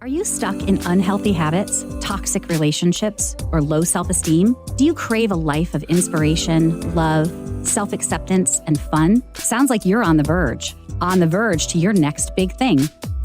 Are you stuck in unhealthy habits, toxic relationships, or low self-esteem? Do you crave a life of inspiration, love, self-acceptance, and fun? Sounds like you're on the verge. On the verge to your next big thing.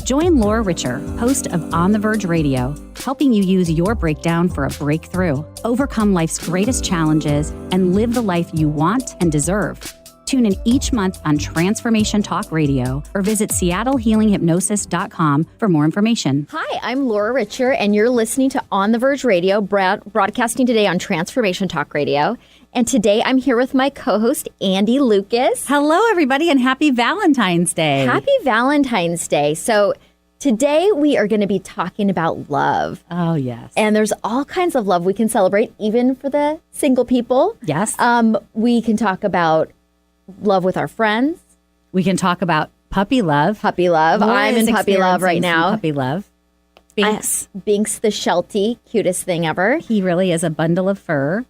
Join Laura Richer, host of On the Verge Radio, helping you use your breakdown for a breakthrough, overcome life's greatest challenges, and live the life you want and deserve. Tune in each month on Transformation Talk Radio or visit SeattleHealingHypnosis.com for more information. Hi, I'm Laura Richer, and you're listening to On the Verge Radio, broadcasting today on Transformation Talk Radio. And today I'm here with my co-host, Andi Lucas. Hello, everybody, and happy Valentine's Day. Happy Valentine's Day. So today we are going to be talking about love. Oh, yes. And there's all kinds of love we can celebrate, even for the single people. Yes. We can talk about love with our friends. We can talk about puppy love. Puppy love. Laura I'm in puppy love right now. Puppy love. Binks. Binks the Sheltie, cutest thing ever. He really is a bundle of fur.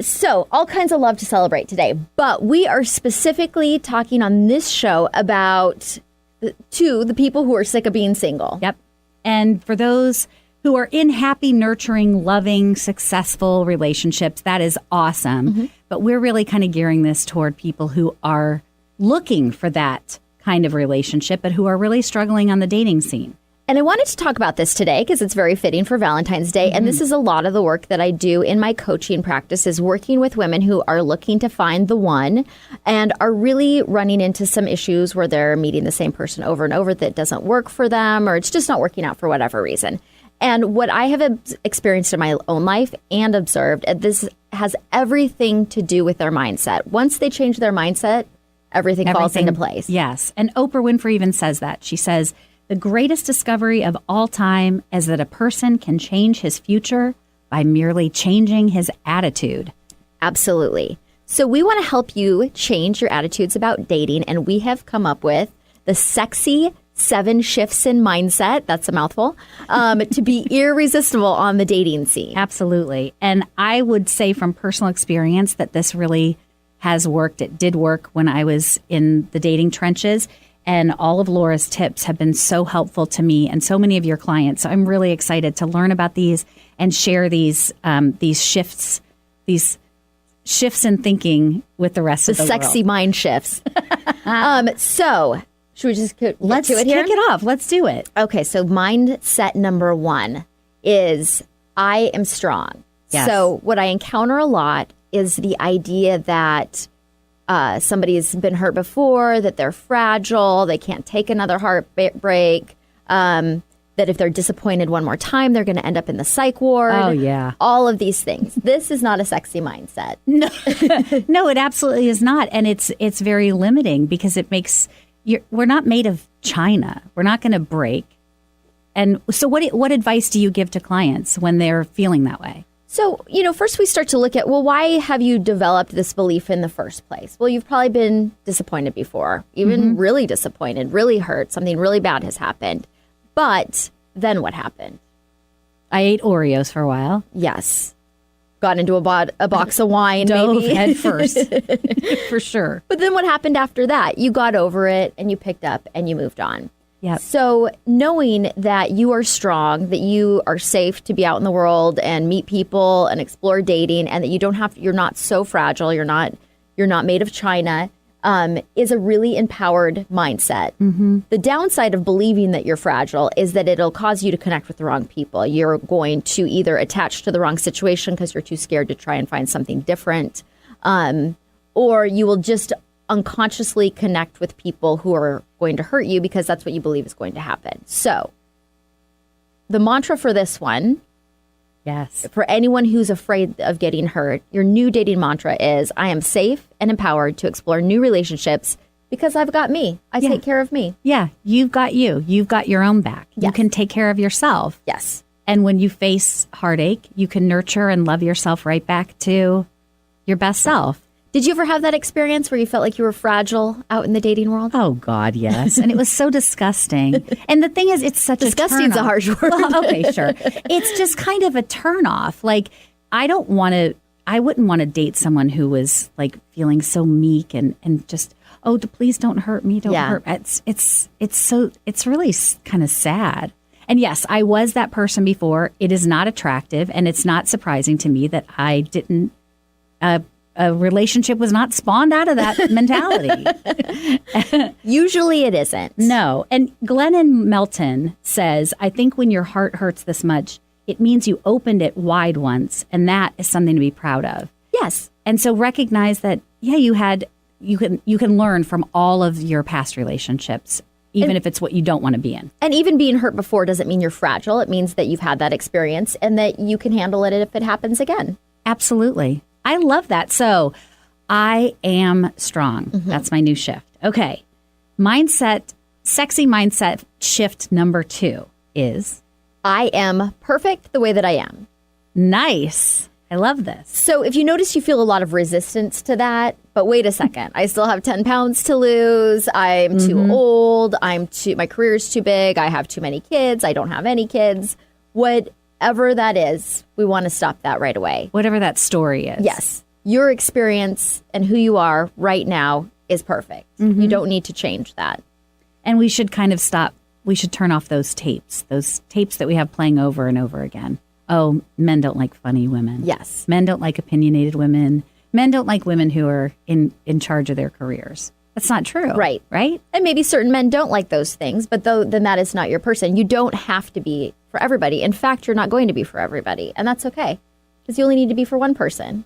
So all kinds of love to celebrate today. But we are specifically talking on this show about the people who are sick of being single. Yep. And for those who are in happy, nurturing, loving, successful relationships, that is awesome. Mm-hmm. But we're really kind of gearing this toward people who are looking for that kind of relationship, but who are really struggling on the dating scene. And I wanted to talk about this today because it's very fitting for Valentine's Day. Mm-hmm. And this is a lot of the work that I do in my coaching practice, is working with women who are looking to find the one and are really running into some issues where they're meeting the same person over and over that doesn't work for them, or it's just not working out for whatever reason. And what I have experienced in my own life and observed, this has everything to do with their mindset. Once they change their mindset, everything falls into place. Yes. And Oprah Winfrey even says that. She says, the greatest discovery of all time is that a person can change his future by merely changing his attitude. Absolutely. So we want to help you change your attitudes about dating. And we have come up with the sexy 7 shifts in mindset, that's a mouthful, to be irresistible on the dating scene. Absolutely. And I would say from personal experience that this really has worked. It did work when I was in the dating trenches. And all of Laura's tips have been so helpful to me and so many of your clients. So I'm really excited to learn about these and share these shifts in thinking with the rest of the world. The sexy mind shifts. So should we just let's to it here? Kick it off. Let's do it. Okay, so mindset number 1 is I am strong. Yes. So what I encounter a lot is the idea that somebody's been hurt before, that they're fragile, they can't take another heartbreak, that if they're disappointed one more time, they're going to end up in the psych ward. Oh, yeah. All of these things. This is not a sexy mindset. No, no, it absolutely is not. And it's very limiting because it makes... we're not made of china. We're not going to break. And so what advice do you give to clients when they're feeling that way? So, first we start to look at, well, why have you developed this belief in the first place? Well, you've probably been disappointed before, even really disappointed, really hurt. Something really bad has happened. But then what happened? I ate Oreos for a while. Yes. Got into a box of wine, Dove maybe. head first, for sure. But then what happened after that? You got over it and you picked up and you moved on. Yep. So knowing that you are strong, that you are safe to be out in the world and meet people and explore dating, and that you're not so fragile, you're not made of china, is a really empowered mindset. Mm-hmm. The downside of believing that you're fragile is that it'll cause you to connect with the wrong people. You're going to either attach to the wrong situation because you're too scared to try and find something different, or you will just unconsciously connect with people who are going to hurt you because that's what you believe is going to happen. So the mantra for this one, yes, for anyone who's afraid of getting hurt, your new dating mantra is, I am safe and empowered to explore new relationships because I've got me. I take care of me. Yeah, you've got you. You've got your own back. Yes. You can take care of yourself. Yes. And when you face heartache, you can nurture and love yourself right back to your best self. Did you ever have that experience where you felt like you were fragile out in the dating world? Oh, God, yes. And it was so disgusting. And the thing is, it's such a disgusting's a harsh word. Well, okay, sure. It's just kind of a turnoff. Like, I wouldn't want to date someone who was like feeling so meek and just, please don't hurt me. Don't hurt. It's really kind of sad. And yes, I was that person before. It is not attractive, and it's not surprising to me that I didn't, a relationship was not spawned out of that mentality. Usually it isn't. No. And Glennon Melton says, I think when your heart hurts this much, it means you opened it wide once, and that is something to be proud of. Yes. And so recognize that, yeah, you can learn from all of your past relationships, even if it's what you don't want to be in. And even being hurt before doesn't mean you're fragile. It means that you've had that experience and that you can handle it if it happens again. Absolutely. I love that. So I am strong. Mm-hmm. That's my new shift. Okay. Sexy mindset shift number 2 is I am perfect the way that I am. Nice. I love this. So if you notice, you feel a lot of resistance to that. But wait a second. I still have 10 pounds to lose. I'm too old. My career is too big. I have too many kids. I don't have any kids. Whatever that is, we want to stop that right away. Whatever that story is. Yes. Your experience and who you are right now is perfect. Mm-hmm. You don't need to change that. And we should kind of stop. We should turn off those tapes that we have playing over and over again. Oh, men don't like funny women. Yes. Men don't like opinionated women. Men don't like women who are in charge of their careers. That's not true. Right. Right? And maybe certain men don't like those things, but then that is not your person. You don't have to be for everybody. In fact, you're not going to be for everybody. And that's okay. Because you only need to be for one person.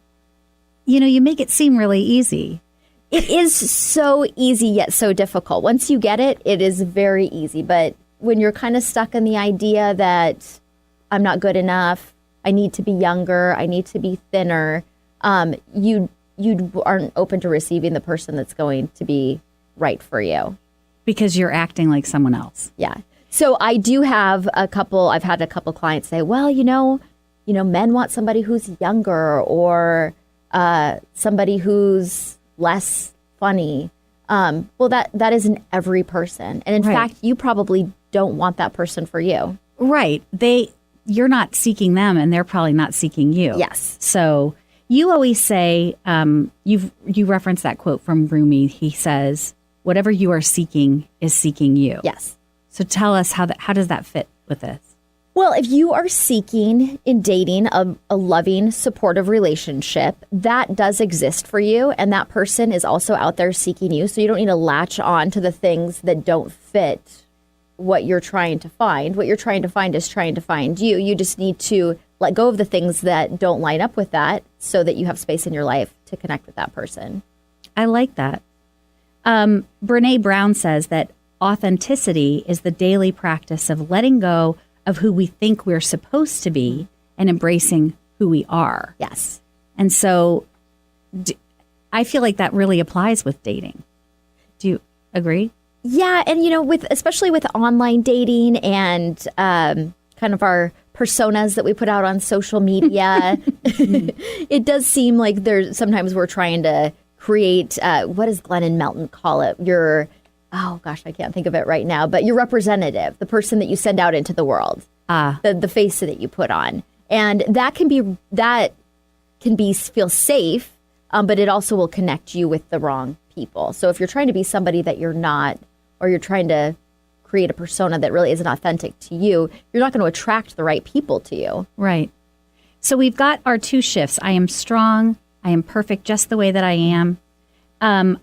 You know, you make it seem really easy. It is so easy, yet so difficult. Once you get it, it is very easy. But when you're kind of stuck in the idea that I'm not good enough, I need to be younger, I need to be thinner, you aren't open to receiving the person that's going to be right for you. Because you're acting like someone else. Yeah. So I do have I've had a couple clients say, well, you know, men want somebody who's younger or somebody who's less funny. Well, that isn't every person. And in fact, you probably don't want that person for you. Right. You're not seeking them and they're probably not seeking you. Yes. So you always say, you reference that quote from Rumi. He says, whatever you are seeking is seeking you. Yes. So tell us how does that fit with this? Well, if you are seeking in dating a loving, supportive relationship, that does exist for you. And that person is also out there seeking you. So you don't need to latch on to the things that don't fit what you're trying to find. What you're trying to find is trying to find you. You just need to let go of the things that don't line up with that so that you have space in your life to connect with that person. I like that. Brene Brown says that authenticity is the daily practice of letting go of who we think we're supposed to be and embracing who we are. Yes. And so I feel like that really applies with dating. Do you agree? Yeah. And, especially with online dating and kind of our personas that we put out on social media, it does seem like sometimes we're trying to create, what does Glennon Melton call it? Oh gosh, I can't think of it right now, but your representative, the person that you send out into the world, the face that you put on. And that can feel safe, but it also will connect you with the wrong people. So if you're trying to be somebody that you're not, or you're trying to create a persona that really isn't authentic to you, you're not going to attract the right people to you. Right. So we've got our 2 shifts. I am strong. I am perfect just the way that I am. Laura,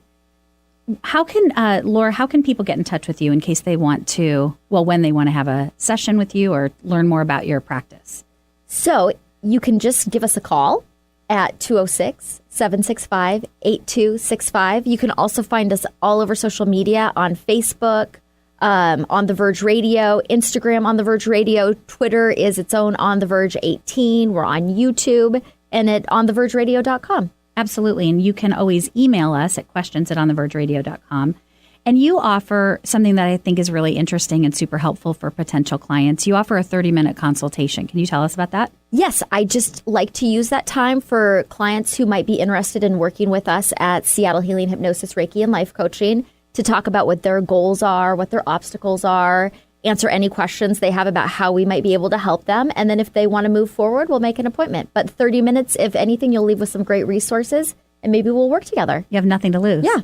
how can people get in touch with you in case they want to, when they want to have a session with you or learn more about your practice? So you can just give us a call at 206-765-8265. You can also find us all over social media on Facebook, On the Verge Radio, Instagram On the Verge Radio, Twitter is its own On the Verge 18. We're on YouTube and at onthevergeradio.com. Absolutely. And you can always email us at questions@onthevergeradio.com. And you offer something that I think is really interesting and super helpful for potential clients. You offer a 30-minute consultation. Can you tell us about that? Yes, I just like to use that time for clients who might be interested in working with us at Seattle Healing Hypnosis, Reiki, and Life Coaching to talk about what their goals are, what their obstacles are, answer any questions they have about how we might be able to help them. And then if they want to move forward, we'll make an appointment. But 30 minutes, if anything, you'll leave with some great resources and maybe we'll work together. You have nothing to lose. Yeah.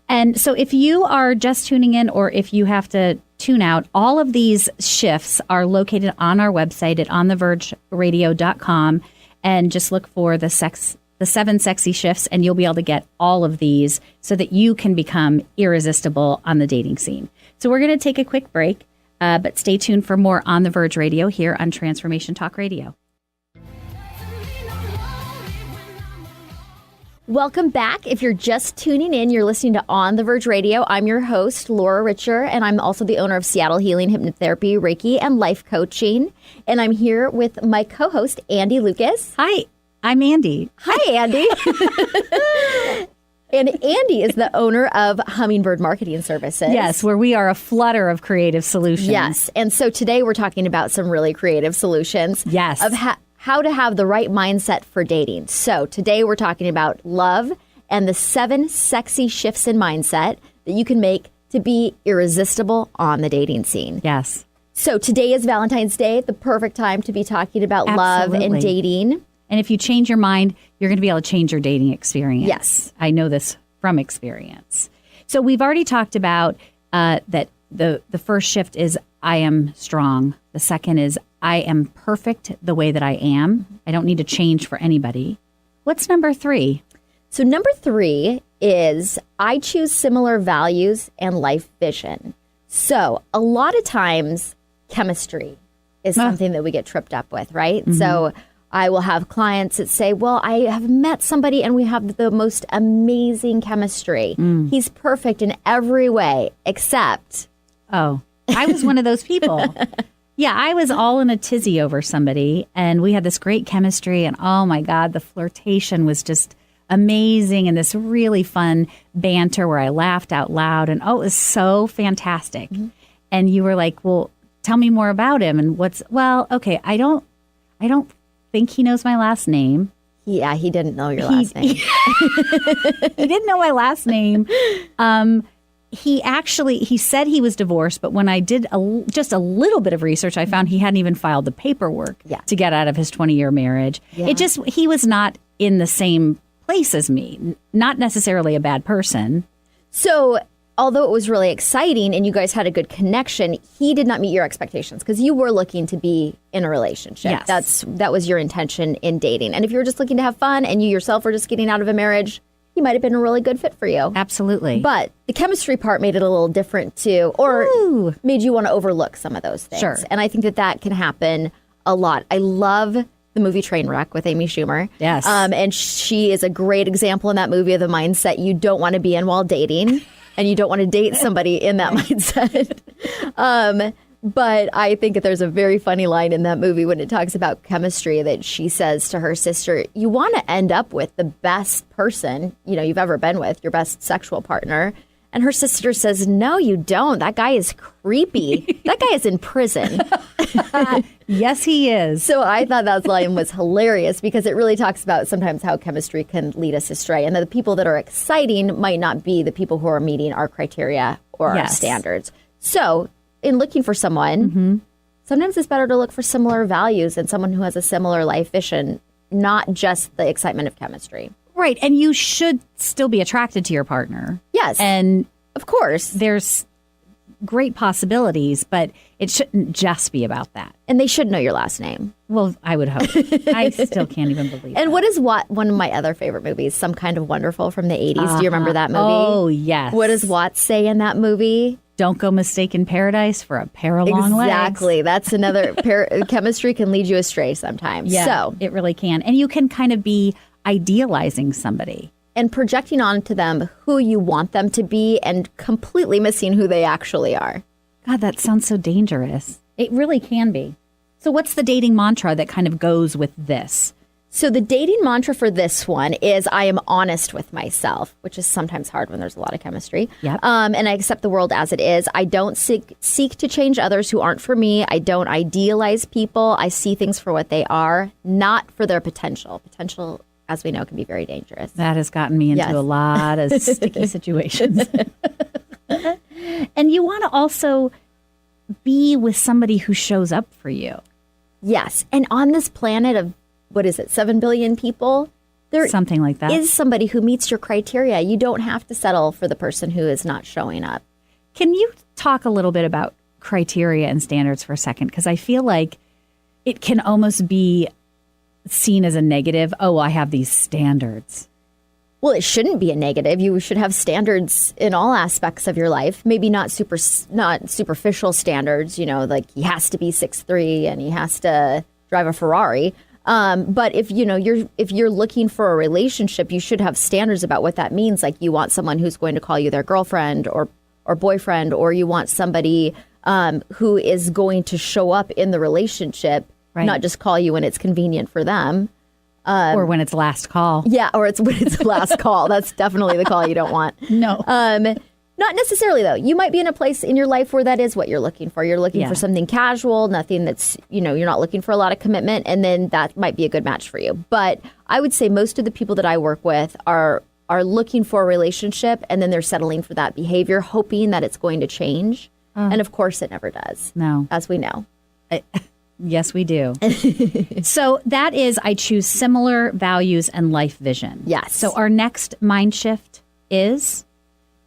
And so if you are just tuning in or if you have to tune out. All of these shifts are located on our website at onthevergeradio.com, and just look for the 7 sexy shifts, and you'll be able to get all of these so that you can become irresistible on the dating scene. So we're going to take a quick break, but stay tuned for more On the Verge Radio here on Transformation Talk Radio. Welcome back. If you're just tuning in, you're listening to On the Verge Radio. I'm your host, Laura Richer, and I'm also the owner of Seattle Healing, Hypnotherapy, Reiki, and Life Coaching. And I'm here with my co-host, Andi Lucas. Hi, I'm Andi. Hi, Andi. And Andi is the owner of Hummingbird Marketing Services. Yes, where we are a flutter of creative solutions. Yes. And so today we're talking about some really creative solutions. Yes. Of how to have the right mindset for dating. So today we're talking about love and the 7 sexy shifts in mindset that you can make to be irresistible on the dating scene. Yes. So today is Valentine's Day, the perfect time to be talking about love and dating. And if you change your mind, you're going to be able to change your dating experience. Yes. I know this from experience. So we've already talked about that the first shift is I am strong. The second is I am perfect the way that I am. I don't need to change for anybody. What's number 3? So number 3 is I choose similar values and life vision. So a lot of times chemistry is something that we get tripped up with, right? Mm-hmm. So I will have clients that say, well, I have met somebody and we have the most amazing chemistry. He's perfect in every way except... Oh, I was one of those people. Yeah, I was all in a tizzy over somebody, and we had this great chemistry, and oh my God, the flirtation was just amazing, and this really fun banter where I laughed out loud, and oh, it was so fantastic. Mm-hmm. And you were like, well, tell me more about him, and okay, I don't think he knows my last name. Yeah, he didn't know your last name. He didn't know my last name. He said he was divorced, but when I did just a little bit of research, I found he hadn't even filed the paperwork to get out of his 20-year marriage. Yeah. He was not in the same place as me, not necessarily a bad person. So although it was really exciting and you guys had a good connection, he did not meet your expectations because you were looking to be in a relationship. Yes. That was your intention in dating. And if you were just looking to have fun and you yourself were just getting out of a marriage, he might have been a really good fit for you. Absolutely. But the chemistry part made it a little different too, or made you want to overlook some of those things. Sure. And I think that can happen a lot. I love the movie Trainwreck with Amy Schumer. Yes. And she is a great example in that movie of the mindset you don't want to be in while dating, and you don't want to date somebody in that mindset. But I think that there's a very funny line in that movie when it talks about chemistry that she says to her sister, you want to end up with the best person, you've ever been with, your best sexual partner. And her sister says, no, you don't. That guy is creepy. That guy is in prison. Yes, he is. So I thought that line was hilarious because it really talks about sometimes how chemistry can lead us astray. And that the people that are exciting might not be the people who are meeting our criteria or our standards. So in looking for someone, sometimes it's better to look for similar values and someone who has a similar life vision, not just the excitement of chemistry. Right. And you should still be attracted to your partner. Yes. And of course, there's great possibilities, but it shouldn't just be about that. And they should know your last name. Well, I would hope. I still can't even believe it. And what is one of my other favorite movies, Some Kind of Wonderful from the 80s? Do you remember that movie? Oh, yes. What does Watts say in that movie? Don't go mistaking paradise for a pair of long legs. Exactly. That's another chemistry can lead you astray sometimes. Yeah, so it really can. And you can kind of be idealizing somebody and projecting onto them who you want them to be and completely missing who they actually are. God, that sounds so dangerous. It really can be. So what's the dating mantra that kind of goes with this? So the dating mantra for this one is I am honest with myself, which is sometimes hard when there's a lot of chemistry. Yep. And I accept the world as it is. I don't seek to change others who aren't for me. I don't idealize people. I see things for what they are, not for their potential. Potential, as we know, can be very dangerous. That has gotten me into a lot of sticky situations. And you want to also be with somebody who shows up for you. Yes. And on this planet of 7 billion people? There something like that. Is somebody who meets your criteria. You don't have to settle for the person who is not showing up. Can you talk a little bit about criteria and standards for a second, because I feel like it can almost be seen as a negative. Oh, I have these standards. Well, it shouldn't be a negative. You should have standards in all aspects of your life. Maybe not superficial standards, like he has to be 6'3" and he has to drive a Ferrari. But if you're looking for a relationship, you should have standards about what that means. Like you want someone who's going to call you their girlfriend or boyfriend, or you want somebody who is going to show up in the relationship, right, not just call you when it's convenient for them. Or when it's last call. Yeah, or it's when it's last call. That's definitely the call you don't want. No. Not necessarily, though. You might be in a place in your life where that is what you're looking for. You're looking for something casual, nothing that's, you're not looking for a lot of commitment, and then that might be a good match for you. But I would say most of the people that I work with are looking for a relationship, and then they're settling for that behavior, hoping that it's going to change. And of course, it never does. No. As we know. Yes, we do. So that is, I choose similar values and life vision. Yes. So our next mind shift is?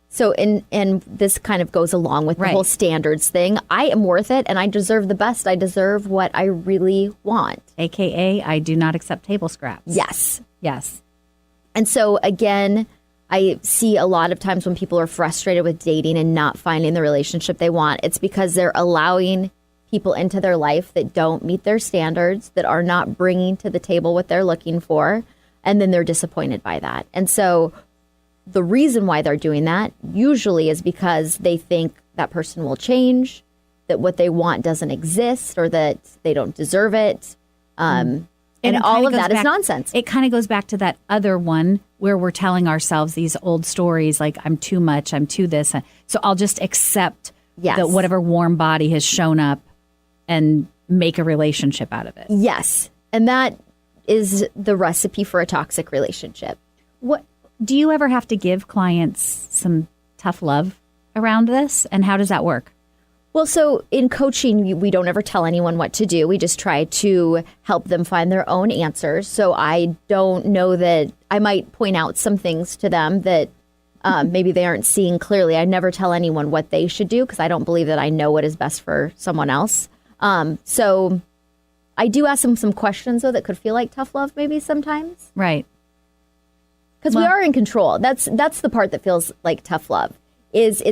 So, and this kind of goes along with the whole standards thing. I am worth it and I deserve the best. I deserve what I really want. AKA, I do not accept table scraps. Yes. Yes. And so, again, I see a lot of times when people are frustrated with dating and not finding the relationship they want, it's because they're allowing people into their life that don't meet their standards, that are not bringing to the table what they're looking for, and then they're disappointed by that. And so the reason why they're doing that usually is because they think that person will change, that what they want doesn't exist, or that they don't deserve it. And all of that is nonsense. It kind of goes back to that other one where we're telling ourselves these old stories like, I'm too much, I'm too this. So I'll just accept that whatever warm body has shown up and make a relationship out of it. Yes. And that is the recipe for a toxic relationship. What do you ever have to give clients some tough love around this? And how does that work? Well, so in coaching, we don't ever tell anyone what to do. We just try to help them find their own answers. So I don't know that I might point out some things to them that maybe they aren't seeing clearly. I never tell anyone what they should do because I don't believe that I know what is best for someone else. So I do ask them some questions, though, that could feel like tough love maybe sometimes. Right. Because we are in control. That's the part that feels like tough love.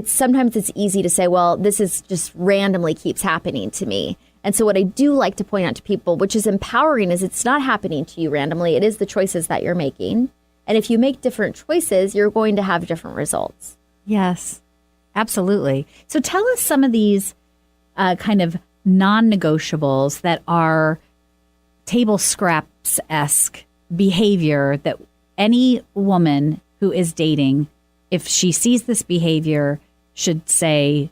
Sometimes it's easy to say, well, this is just randomly keeps happening to me. And so what I do like to point out to people, which is empowering, is it's not happening to you randomly. It is the choices that you're making. And if you make different choices, you're going to have different results. Yes, absolutely. So tell us some of these kind of non-negotiables that are table scraps-esque behavior that any woman who is dating, if she sees this behavior, should say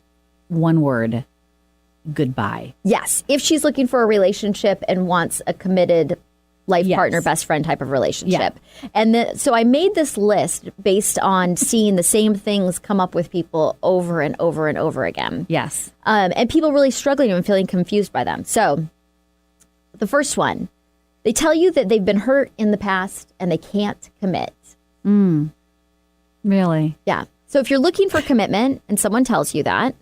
one word, goodbye. Yes. If she's looking for a relationship and wants a committed life partner, best friend type of relationship. Yeah. And so I made this list based on seeing the same things come up with people over and over and over again. Yes. And people really struggling and feeling confused by them. So the first one, they tell you that they've been hurt in the past and they can't commit. Really? Yeah. So if you're looking for commitment and someone tells you that,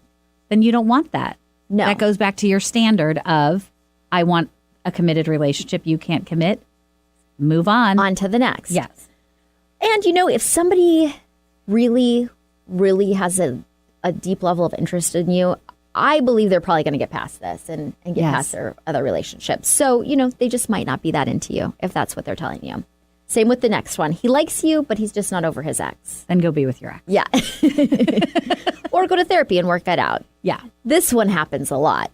then you don't want that. No. That goes back to your standard of, I want a committed relationship. You can't commit. Move on. On to the next. Yes. And, if somebody really, really has a deep level of interest in you, I believe they're probably going to get past this and get past their other relationships. So, they just might not be that into you if that's what they're telling you. Same with the next one. He likes you, but he's just not over his ex. Then go be with your ex. Yeah. Or go to therapy and work that out. Yeah. This one happens a lot.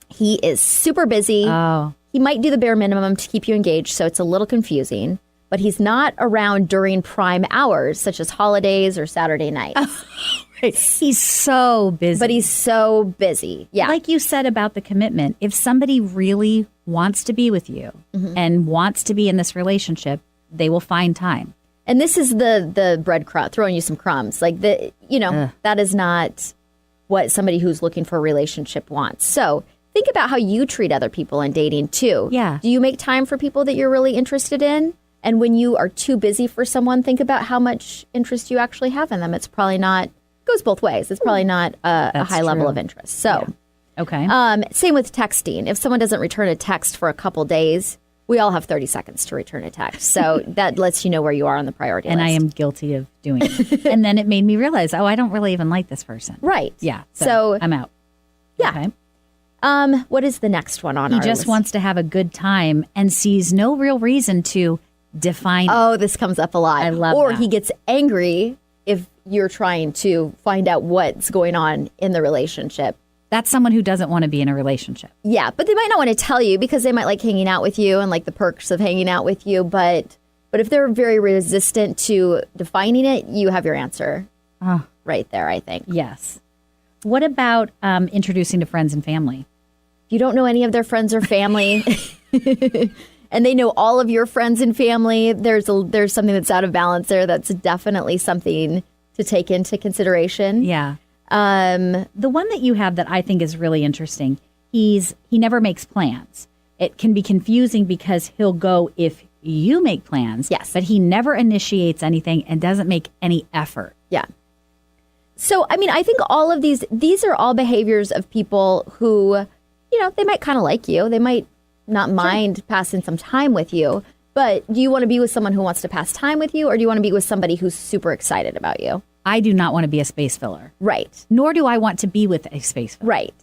He is super busy. Oh. He might do the bare minimum to keep you engaged, so it's a little confusing. But he's not around during prime hours, such as holidays or Saturday nights. Oh, right. He's so busy. But he's so busy. Yeah. Like you said about the commitment, if somebody really wants to be with you and wants to be in this relationship, they will find time. And this is the breadcrumb, throwing you some crumbs. Like, that is not what somebody who's looking for a relationship wants. So think about how you treat other people in dating, too. Yeah. Do you make time for people that you're really interested in? And when you are too busy for someone, think about how much interest you actually have in them. It's probably not, goes both ways. It's probably not a high level of interest. So Okay. Same with texting. If someone doesn't return a text for a couple days, we all have 30 seconds to return a text. So that lets you know where you are on the priority list. And I am guilty of doing it. And then it made me realize, I don't really even like this person. Right. Yeah. So I'm out. Yeah. Okay. What is the next one on our list? He just wants to have a good time and sees no real reason to define it. Oh, this comes up a lot. I love Or that. he gets angry if you're trying to find out what's going on in the relationship. That's someone who doesn't want to be in a relationship. Yeah, but they might not want to tell you because they might like hanging out with you and like the perks of hanging out with you. But if they're very resistant to defining it, you have your answer right there, I think. Yes. What about introducing to friends and family? If you don't know any of their friends or family and they know all of your friends and family, there's something that's out of balance there. That's definitely something to take into consideration. Yeah. The one that you have that I think is really interesting, he never makes plans. It can be confusing because he'll go if you make plans. Yes. But he never initiates anything and doesn't make any effort. Yeah. So, I mean, I think all of these are all behaviors of people who, they might kind of like you. They might not mind passing some time with you. But do you want to be with someone who wants to pass time with you, or do you want to be with somebody who's super excited about you? I do not want to be a space filler. Right. Nor do I want to be with a space filler. Right.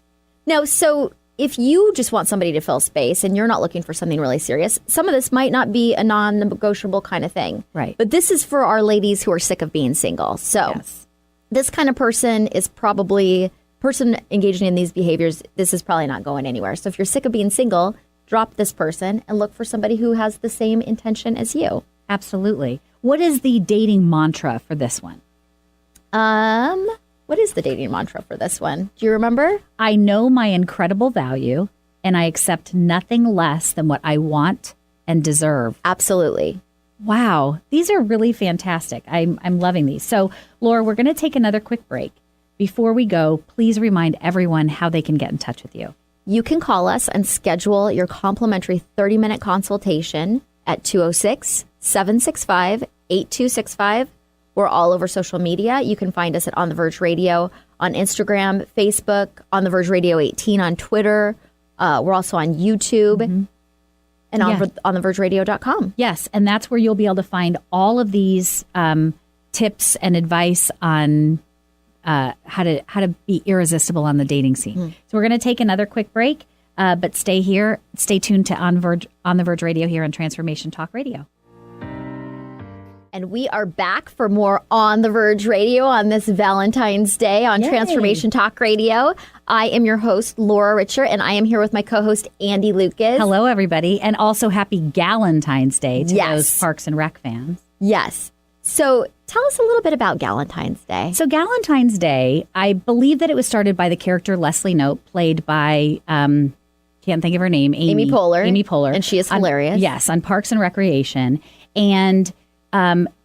Now, so if you just want somebody to fill space and you're not looking for something really serious, some of this might not be a non-negotiable kind of thing. Right. But this is for our ladies who are sick of being single. So this kind of person is probably, person engaging in these behaviors, this is probably not going anywhere. So if you're sick of being single, drop this person and look for somebody who has the same intention as you. Absolutely. What is the dating mantra for this one? What is the dating mantra for this one? Do you remember? I know my incredible value and I accept nothing less than what I want and deserve. Absolutely. Wow. These are really fantastic. I'm loving these. So, Laura, we're going to take another quick break. Before we go, please remind everyone how they can get in touch with you. You can call us and schedule your complimentary 30-minute consultation at 206-765-8265. We're all over social media. You can find us at On the Verge Radio on Instagram, Facebook, On the Verge Radio 18 on Twitter. We're also on YouTube and on thevergeradio.com. Yes, and that's where you'll be able to find all of these tips and advice on how to be irresistible on the dating scene. So we're going to take another quick break, but stay here. Stay tuned to On the Verge Radio here on Transformation Talk Radio. And we are back for more On the Verge Radio on this Valentine's Day on Transformation Talk Radio. I am your host, Laura Richer, and I am here with my co-host, Andi Lucas. Hello, everybody. And also happy Galentine's Day to those Parks and Rec fans. Yes. So tell us a little bit about Galentine's Day. So Galentine's Day, I believe that it was started by the character Leslie Knope, played by, can't think of her name, Amy Poehler. Amy Poehler. And she is hilarious. Yes, on Parks and Recreation. And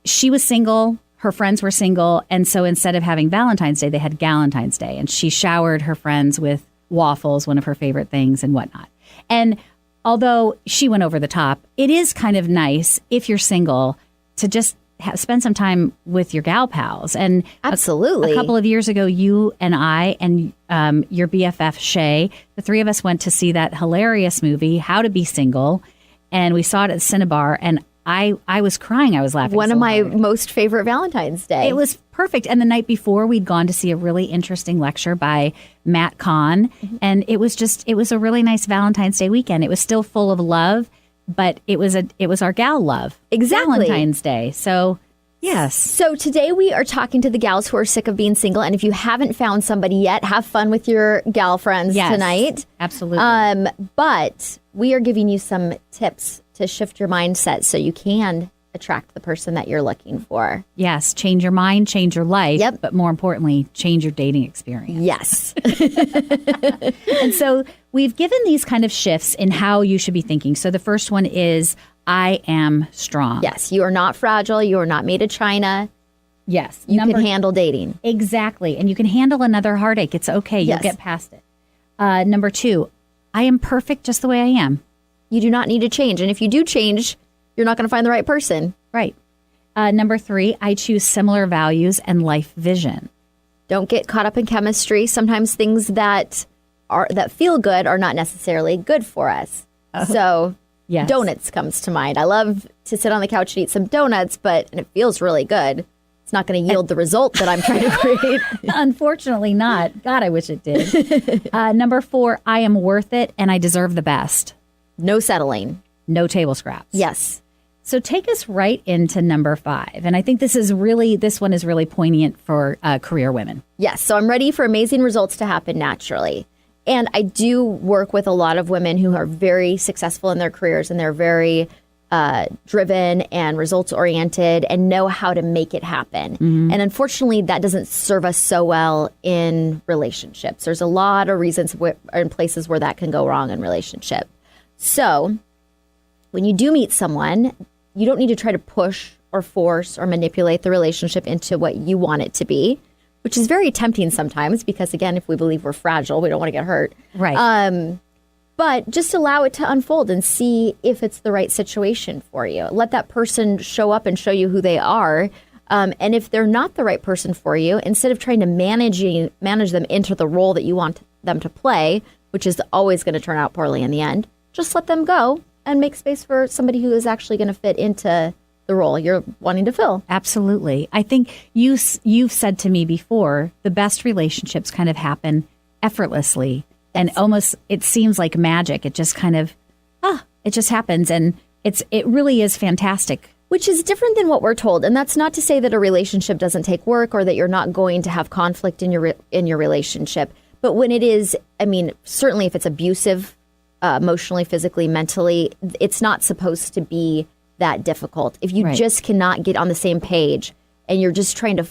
she was single, her friends were single, and so instead of having Valentine's Day, they had Galentine's Day, and she showered her friends with waffles, one of her favorite things, and whatnot. And although she went over the top, it is kind of nice, if you're single, to just spend some time with your gal pals. And absolutely, a couple of years ago, you and I and your BFF, Shay, the three of us went to see that hilarious movie, How to Be Single, and we saw it at Cinnabar, and I was crying. I was laughing. One of my most favorite Valentine's Day. It was perfect. And the night before, we'd gone to see a really interesting lecture by Matt Kahn. And it was a really nice Valentine's Day weekend. It was still full of love, but it was our gal love. Exactly. Valentine's Day. So, yes. So today we are talking to the gals who are sick of being single. And if you haven't found somebody yet, have fun with your gal friends tonight. Absolutely. But we are giving you some tips to shift your mindset so you can attract the person that you're looking for. Yes. Change your mind, change your life. Yep. But more importantly, change your dating experience. Yes. And so we've given these kind of shifts in how you should be thinking. So the first one is, I am strong. Yes. You are not fragile. You are not made of china. Yes. You can handle dating. Exactly. And you can handle another heartache. It's okay. You'll get past it. Number 2, I am perfect just the way I am. You do not need to change. And if you do change, you're not going to find the right person. Right. Number 3, I choose similar values and life vision. Don't get caught up in chemistry. Sometimes things that that feel good are not necessarily good for us. So yes. Donuts comes to mind. I love to sit on the couch and eat some donuts, and it feels really good. It's not going to yield the result that I'm trying to create. Unfortunately not. God, I wish it did. Number 4, I am worth it and I deserve the best. No settling. No table scraps. Yes. So take us right into number 5. And I think this one is really poignant for career women. Yes. So I'm ready for amazing results to happen naturally. And I do work with a lot of women who are very successful in their careers, and they're very driven and results oriented and know how to make it happen. Mm-hmm. And unfortunately, that doesn't serve us so well in relationships. There's a lot of reasons in places where that can go wrong in relationship. So when you do meet someone, you don't need to try to push or force or manipulate the relationship into what you want it to be, which is very tempting sometimes because, again, if we believe we're fragile, we don't want to get hurt. Right. But just allow it to unfold and see if it's the right situation for you. Let that person show up and show you who they are. And if they're not the right person for you, instead of trying to manage them into the role that you want them to play, which is always going to turn out poorly in the end, just let them go and make space for somebody who is actually going to fit into the role you're wanting to fill. Absolutely. I think you've said to me before, the best relationships kind of happen effortlessly. And almost, it seems like magic. It just kind of, it just happens. And it really is fantastic. Which is different than what we're told. And that's not to say that a relationship doesn't take work or that you're not going to have conflict in your relationship. But when it is, I mean, certainly if it's abusive, emotionally, physically, mentally, it's not supposed to be that difficult. If you just cannot get on the same page and you're just trying to,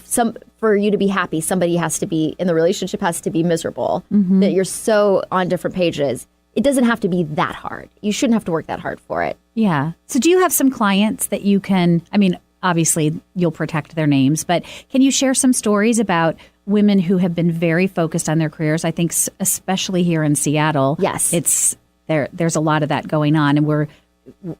for you to be happy, somebody has to be, in the relationship has to be miserable, that you're so on different pages. It doesn't have to be that hard. You shouldn't have to work that hard for it. Yeah. So do you have some clients that you can, I mean, obviously you'll protect their names, but can you share some stories about women who have been very focused on their careers? I think especially here in Seattle. Yes. There's a lot of that going on, and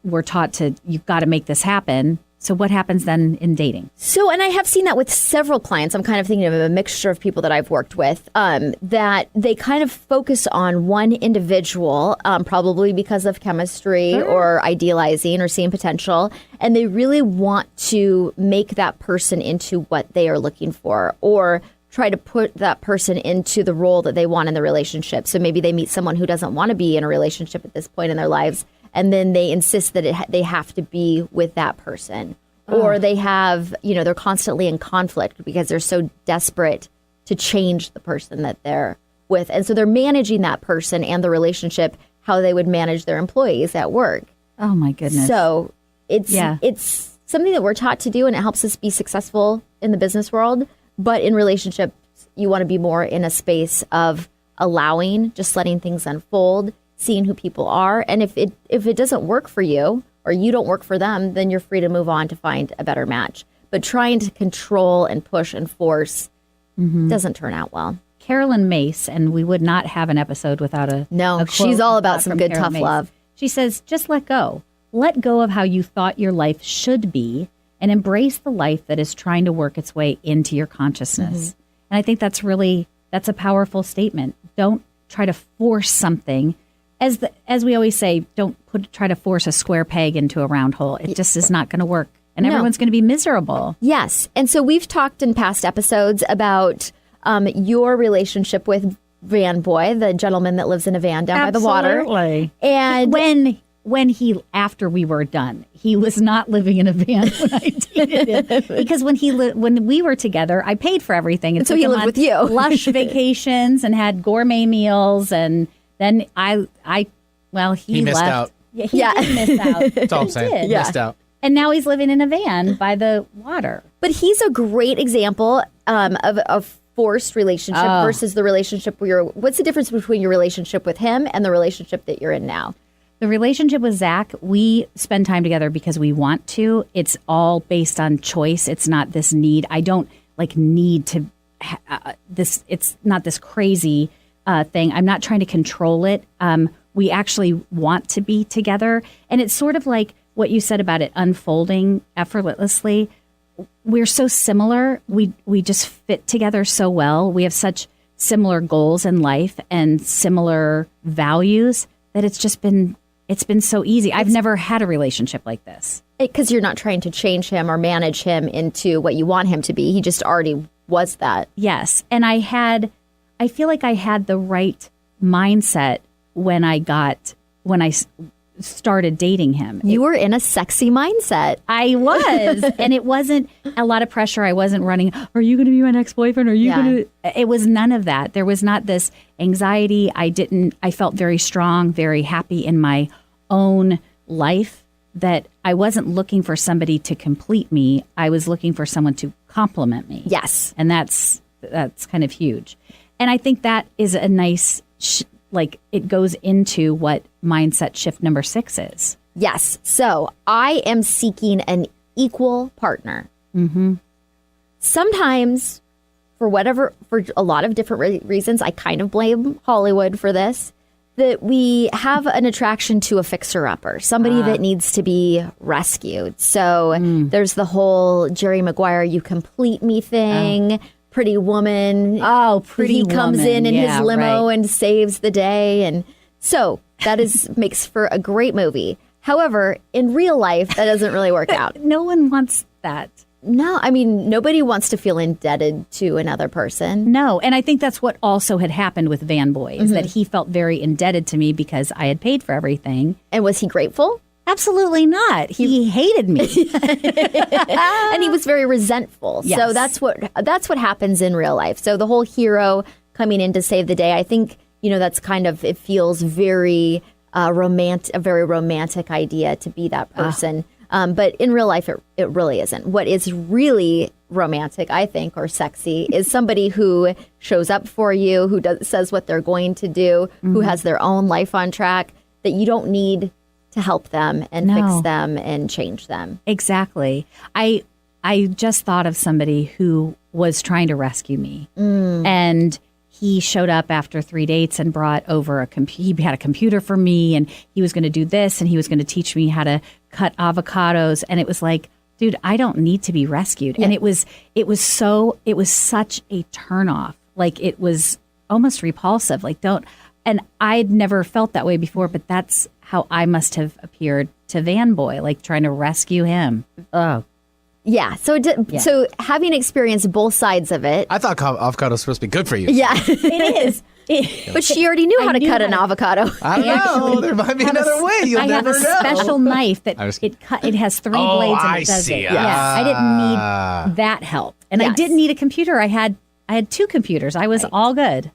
we're taught you've got to make this happen. So what happens then in dating? So, and I have seen that with several clients. I'm kind of thinking of a mixture of people that I've worked with, that they kind of focus on one individual, probably because of chemistry or idealizing or seeing potential. And they really want to make that person into what they are looking for, or try to put that person into the role that they want in the relationship. So maybe they meet someone who doesn't want to be in a relationship at this point in their lives, and then they insist that they have to be with that person. Or they have, they're constantly in conflict because they're so desperate to change the person that they're with. And so they're managing that person and the relationship how they would manage their employees at work. Oh, my goodness. So it's something that we're taught to do, and it helps us be successful in the business world. But in relationships, you want to be more in a space of allowing, just letting things unfold, seeing who people are. And if it doesn't work for you, or you don't work for them, then you're free to move on to find a better match. But trying to control and push and force doesn't turn out well. Carolyn Mace, and we would not have an episode without a quote. She's all about some good, tough love. She says, just let go. Let go of how you thought your life should be and embrace the life that is trying to work its way into your consciousness. And I think that's a powerful statement. Don't try to force something. As we always say, don't try to force a square peg into a round hole. It just is not going to work. And everyone's going to be miserable. Yes. And so we've talked in past episodes about your relationship with Van Boy, the gentleman that lives in a van down by the water. Absolutely. And when after we were done, he was not living in a van when I dated him. Because when we were together, I paid for everything. And so he lived with you. Lush vacations and had gourmet meals. And then he missed left. out. Yeah, he did miss out. That's all I'm saying. He missed out. And now he's living in a van by the water. But he's a great example of a forced relationship versus the relationship where what's the difference between your relationship with him and the relationship that you're in now? The relationship with Zach, we spend time together because we want to. It's all based on choice. It's not this need. I don't need to it's not this crazy thing. I'm not trying to control it. We actually want to be together. And it's sort of like what you said about it unfolding effortlessly. We're so similar. We just fit together so well. We have such similar goals in life and similar values that it's been so easy. I've never had a relationship like this. Because you're not trying to change him or manage him into what you want him to be. He just already was that. Yes. And I feel like I had the right mindset when I started dating him. You were in a sexy mindset. I was. And it wasn't a lot of pressure. I wasn't running, are you going to be my next boyfriend? Are you going to? It was none of that. There was not this anxiety. I felt very strong, very happy in my own life, that I wasn't looking for somebody to complete me. I was looking for someone to complement me. Yes. And that's kind of huge. And I think that is a nice, it goes into what mindset shift number 6 is. Yes. So I am seeking an equal partner. Mm-hmm. Sometimes, for a lot of different reasons, I kind of blame Hollywood for this, that we have an attraction to a fixer-upper, somebody that needs to be rescued. So there's the whole Jerry Maguire, you complete me thing. Pretty Woman. Oh, Pretty Woman. He comes in his limo and saves the day. And so that makes for a great movie. However, in real life, that doesn't really work out. No one wants that. No, I mean, nobody wants to feel indebted to another person. No, and I think that's what also had happened with Van Boy, is that he felt very indebted to me because I had paid for everything. And was he grateful? Absolutely not. He hated me. And he was very resentful. Yes. So that's what happens in real life. So the whole hero coming in to save the day, I think, that's kind of, it feels very a very romantic idea to be that person. But in real life, it really isn't. What is really romantic, I think, or sexy, is somebody who shows up for you, who says what they're going to do, who has their own life on track, that you don't need to help them and fix them and change them. Exactly. I just thought of somebody who was trying to rescue me. And he showed up after 3 dates and brought over he had a computer for me, and he was going to do this, and he was going to teach me how to cut avocados. And it was like, dude, I don't need to be rescued. Yeah. And it was such a turnoff. Like, it was almost repulsive. Like, and I'd never felt that way before, but that's how I must have appeared to Van Boy, like trying to rescue him. Oh, yeah. So having experienced both sides of it. I thought avocado was supposed to be good for you. Yeah, it is. But she already knew how to cut an avocado. I don't know. There might be another way. You'll never know. I have a special knife that it has 3 blades and it does it. Yeah, I didn't need that help, and I didn't need a computer. I had 2 computers. I was all good.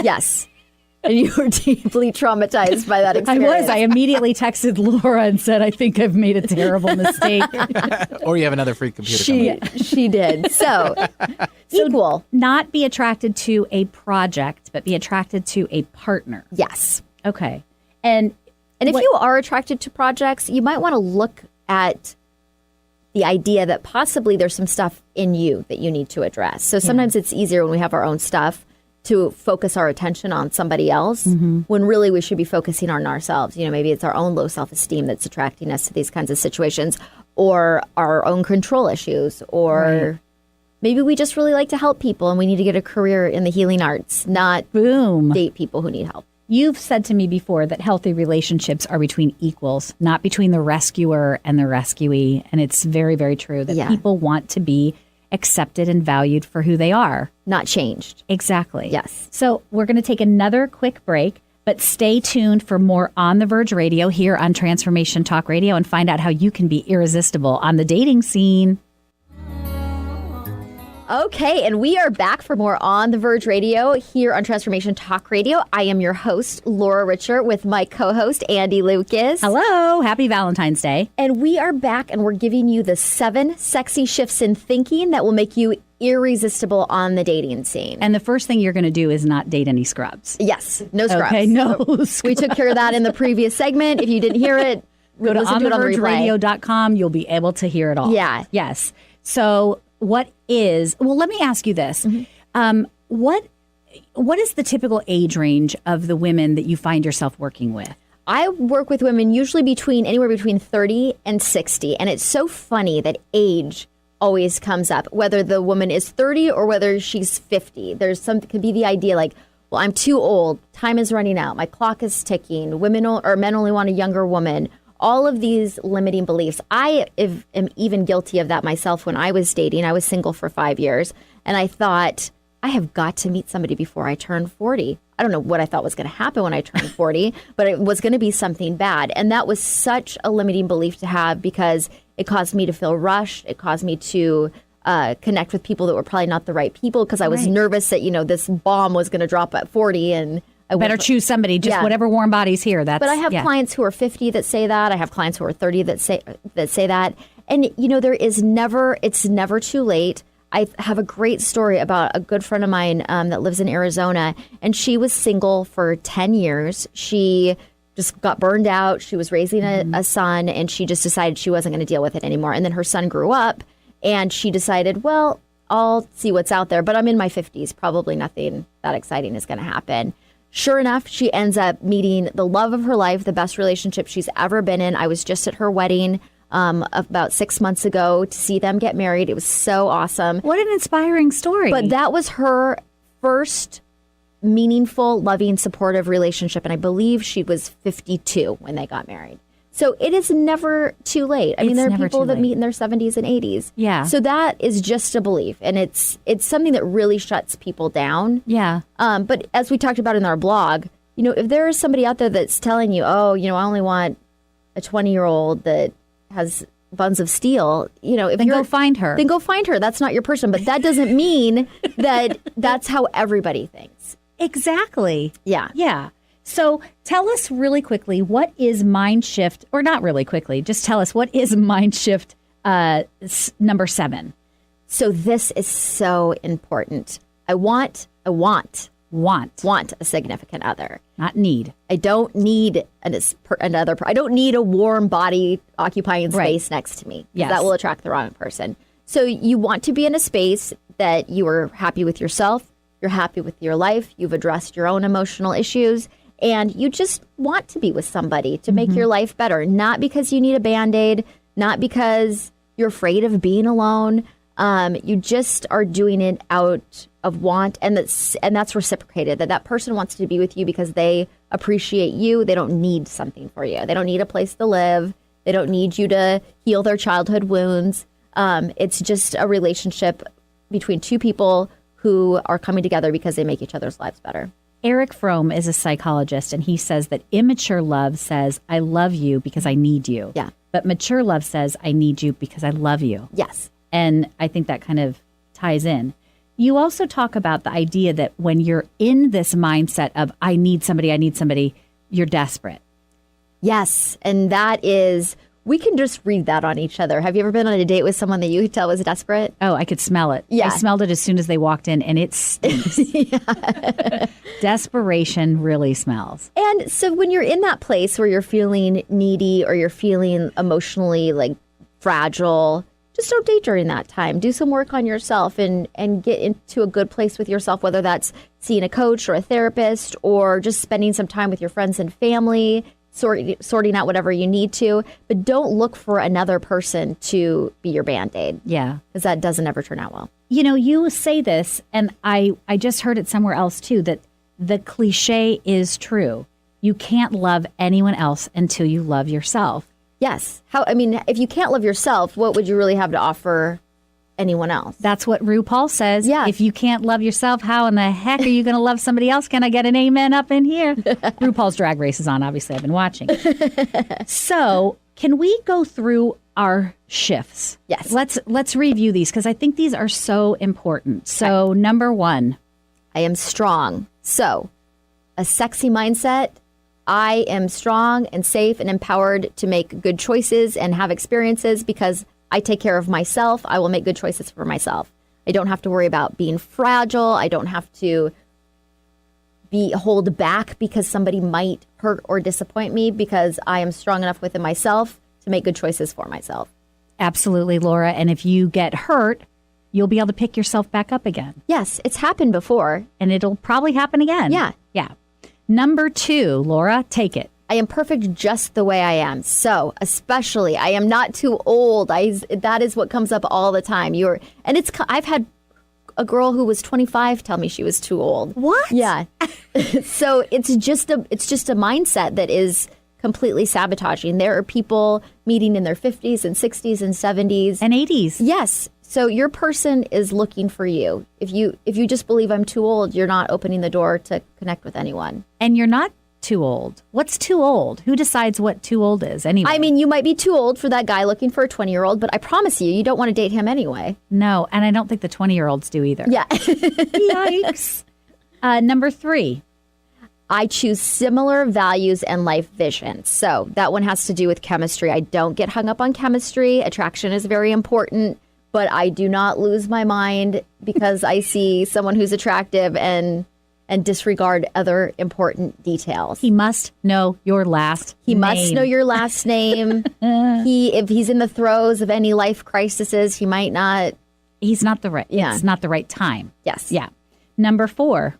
Yes. And you were deeply traumatized by that experience. I was. I immediately texted Laura and said, I think I've made a terrible mistake. Or you have another free computer coming. She did. So equal. Not be attracted to a project, but be attracted to a partner. Yes. Okay. And if you are attracted to projects, you might want to look at the idea that possibly there's some stuff in you that you need to address. So sometimes it's easier when we have our own stuff to focus our attention on somebody else when really we should be focusing on ourselves. Maybe it's our own low self-esteem that's attracting us to these kinds of situations, or our own control issues, or maybe we just really like to help people and we need to get a career in the healing arts, not date people who need help. You've said to me before that healthy relationships are between equals, not between the rescuer and the rescuee. And it's very, very true that people want to be accepted and valued for who they are. Not changed. Exactly. Yes. So we're going to take another quick break, but stay tuned for more On the Verge Radio here on Transformation Talk Radio, and find out how you can be irresistible on the dating scene. Okay, and we are back for more On the Verge Radio here on Transformation Talk Radio. I am your host, Laura Richer, with my co-host, Andi Lucas. Hello. Happy Valentine's Day. And we are back, and we're giving you the 7 sexy shifts in thinking that will make you irresistible on the dating scene. And the first thing you're going to do is not date any scrubs. Yes, no scrubs. Okay, no scrubs. We took care of that in the previous segment. If you didn't hear it, go to onthevergeradio.com. You'll be able to hear it all. Yeah. Yes. So let me ask you this. What is the typical age range of the women that you find yourself working with? I work with women usually anywhere between 30 and 60. And it's so funny that age always comes up, whether the woman is 30 or whether she's 50. Could be the idea like, well, I'm too old. Time is running out. My clock is ticking. Men only want a younger woman. All of these limiting beliefs. I am even guilty of that myself when I was dating. I was single for 5 years. And I thought, I have got to meet somebody before I turn 40. I don't know what I thought was going to happen when I turned 40, but it was going to be something bad. And that was such a limiting belief to have because it caused me to feel rushed. It caused me to connect with people that were probably not the right people because I was nervous that, this bomb was going to drop at 40 and I better choose somebody, just whatever warm body's here. But I have clients who are 50 that say that. I have clients who are 30 that say that. And, it's never too late. I have a great story about a good friend of mine that lives in Arizona, and she was single for 10 years. She just got burned out. She was raising a son, and she just decided she wasn't going to deal with it anymore. And then her son grew up, and she decided, well, I'll see what's out there. But I'm in my 50s. Probably nothing that exciting is going to happen. Sure enough, she ends up meeting the love of her life, the best relationship she's ever been in. I was just at her wedding about 6 months ago to see them get married. It was so awesome. What an inspiring story. But that was her first meaningful, loving, supportive relationship. And I believe she was 52 when they got married. So it is never too late. I mean, there are people that meet in their 70s and 80s. Yeah. So that is just a belief. And it's something that really shuts people down. Yeah. But as we talked about in our blog, if there is somebody out there that's telling you, I only want a 20-year-old that has buns of steel, then go find her. Then go find her. That's not your person. But that doesn't mean that that's how everybody thinks. Exactly. Yeah. Yeah. So tell us really quickly, what is mind shift, or not really quickly, just tell us what is mind shift number 7? So this is so important. I want a significant other. Not need. I don't need another. I don't need a warm body occupying space next to me. Yes. That will attract the wrong person. So you want to be in a space that you are happy with yourself. You're happy with your life. You've addressed your own emotional issues. And you just want to be with somebody to make your life better. Not because you need a Band-Aid. Not because you're afraid of being alone. You just are doing it out of want, and that's reciprocated. That person wants to be with you because they appreciate you. They don't need something for you. They don't need a place to live. They don't need you to heal their childhood wounds. It's just a relationship between two people who are coming together because they make each other's lives better. Eric Fromm is a psychologist, and he says that immature love says, I love you because I need you. Yeah. But mature love says, I need you because I love you. Yes. And I think that kind of ties in. You also talk about the idea that when you're in this mindset of, I need somebody, you're desperate. Yes. And that is, we can just read that on each other. Have you ever been on a date with someone that you could tell was desperate? Oh, I could smell it. Yeah. I smelled it as soon as they walked in, and it stinks. Desperation really smells. And so when you're in that place where you're feeling needy or you're feeling emotionally fragile, just don't date during that time. Do some work on yourself and get into a good place with yourself, whether that's seeing a coach or a therapist or just spending some time with your friends and family, sorting out whatever you need to. But don't look for another person to be your Band-Aid. Yeah. Because that doesn't ever turn out well. You say this, and I just heard it somewhere else too, that the cliche is true. You can't love anyone else until you love yourself. Yes. If you can't love yourself, what would you really have to offer anyone else? That's what RuPaul says. Yeah. If you can't love yourself, how in the heck are you going to love somebody else? Can I get an amen up in here? RuPaul's Drag Race is on. Obviously, I've been watching. So can we go through our shifts? Yes. Let's review these because I think these are so important. So number 1. I am strong. So a sexy mindset. I am strong and safe and empowered to make good choices and have experiences because I take care of myself. I will make good choices for myself. I don't have to worry about being fragile. I don't have to be hold back because somebody might hurt or disappoint me because I am strong enough within myself to make good choices for myself. Absolutely, Laura. And if you get hurt, you'll be able to pick yourself back up again. Yes, it's happened before. And it'll probably happen again. Yeah. Yeah. Number 2, Laura, take it. I am perfect just the way I am. So, especially, I am not too old. That is what comes up all the time. I've had a girl who was 25 tell me she was too old. What? Yeah. So it's just a mindset that is completely sabotaging. There are people meeting in their 50s and 60s and 70s And 80s. Yes. So your person is looking for you. If you just believe I'm too old, you're not opening the door to connect with anyone. And you're not too old. What's too old? Who decides what too old is anyway? I mean, you might be too old for that guy looking for a 20-year-old, but I promise you don't want to date him anyway. No, and I don't think the 20-year-olds do either. Yeah. Yikes. Number 3. I choose similar values and life vision. So that one has to do with chemistry. I don't get hung up on chemistry. Attraction is very important, but I do not lose my mind because I see someone who's attractive and disregard other important details. He must know your last He name. must know your last name. If he's in the throes of any life crises, he might not. He's not the right. Yeah. It's not the right time. Yes. Yeah. Number 4.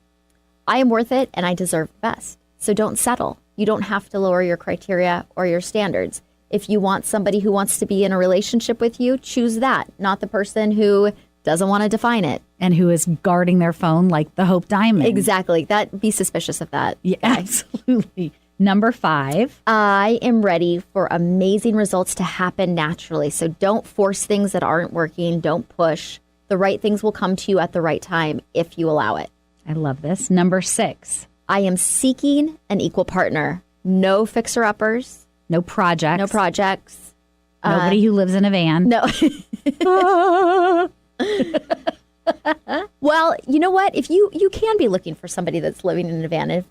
I am worth it and I deserve the best. So don't settle. You don't have to lower your criteria or your standards. If you want somebody who wants to be in a relationship with you, choose that, not the person who doesn't want to define it. And who is guarding their phone like the Hope Diamond. Exactly. Be suspicious of that. Yeah, absolutely. Number 5. I am ready for amazing results to happen naturally. So don't force things that aren't working. Don't push. The right things will come to you at the right time if you allow it. I love this. Number 6. I am seeking an equal partner. No fixer-uppers. No projects. No projects. Nobody who lives in a van. No. Well, you know what? If you can be looking for somebody that's living in a van, if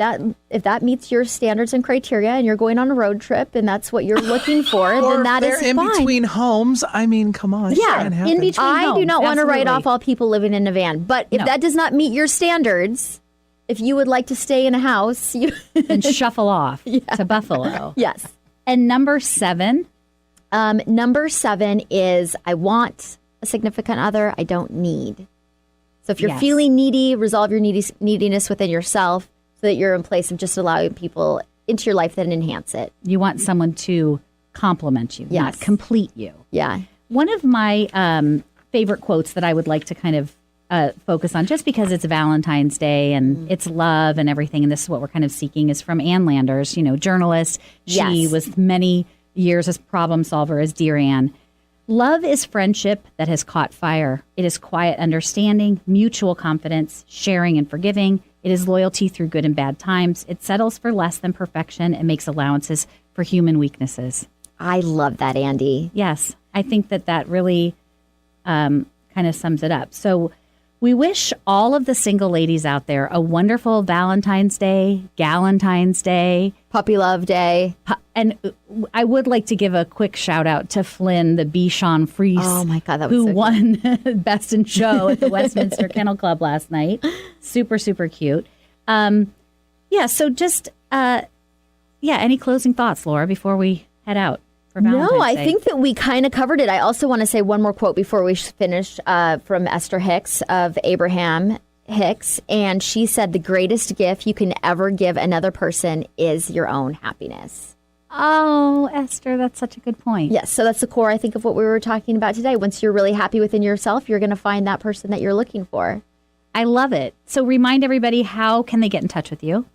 that meets your standards and criteria, and you're going on a road trip, and that's what you're looking for, then that is in fine. between homes. I mean, come on. Yeah, in between I do homes, not want to write absolutely. off all people living in a van, but if No. that does not meet your standards, if you would like to stay in a house, And shuffle off to Buffalo. yes. And number 7. Number 7 is I want a significant other. I don't need. So if you're Yes. feeling needy, resolve your neediness within yourself so that you're in place of just allowing people into your life that enhance it. You want someone to compliment you, Yes. not complete you. Yeah. One of my favorite quotes that I would like to kind of focus on, just because it's Valentine's Day and it's love and everything, and this is what we're kind of seeking, is from Ann Landers, journalist. She Yes. was many years as problem solver as Dear Ann. Love is friendship that has caught fire. It is quiet understanding, mutual confidence, sharing and forgiving. It is loyalty through good and bad times. It settles for less than perfection and makes allowances for human weaknesses. I love that, Andy. Yes, I think that really kind of sums it up. So we wish all of the single ladies out there a wonderful Valentine's Day, Galentine's Day. Puppy Love Day. And I would like to give a quick shout out to Flynn, the Bichon Frise, Oh my God, that was who so won Best in Show at the Westminster Kennel Club last night. Super, super cute. So just, any closing thoughts, Laura, before we head out for Valentine's No, I Day? think that we kind of covered it. I also want to say one more quote before we finish from Esther Hicks of Abraham Hicks. And she said, the greatest gift you can ever give another person is your own happiness. Oh, Esther, that's such a good point. Yes, so that's the core, I think, of what we were talking about today. Once you're really happy within yourself, you're going to find that person that you're looking for. I love it. So remind everybody, how can they get in touch with you?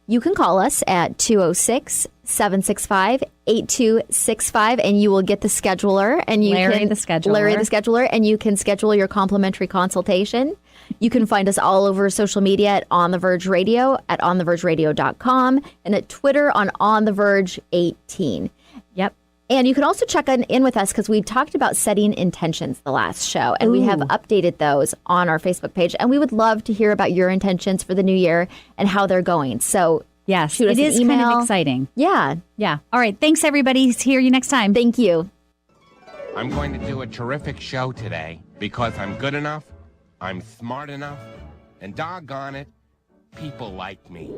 You can call us at 206-765-8265, and you will get the scheduler. And you Larry can, the scheduler. Larry the scheduler, and you can schedule your complimentary consultation. You can find us all over social media at On the Verge Radio, at onthevergeradio.com, and at Twitter on the Verge 18. Yep. And you can also check in with us because we talked about setting intentions the last show, and we have updated those on our Facebook page. And we would love to hear about your intentions for the new year and how they're going. So Yes, shoot us it an is kind email. of exciting. Yeah. Yeah. All right. Thanks, everybody. See you next time. Thank you. I'm going to do a terrific show today because I'm good enough, I'm smart enough, and doggone it, people like me.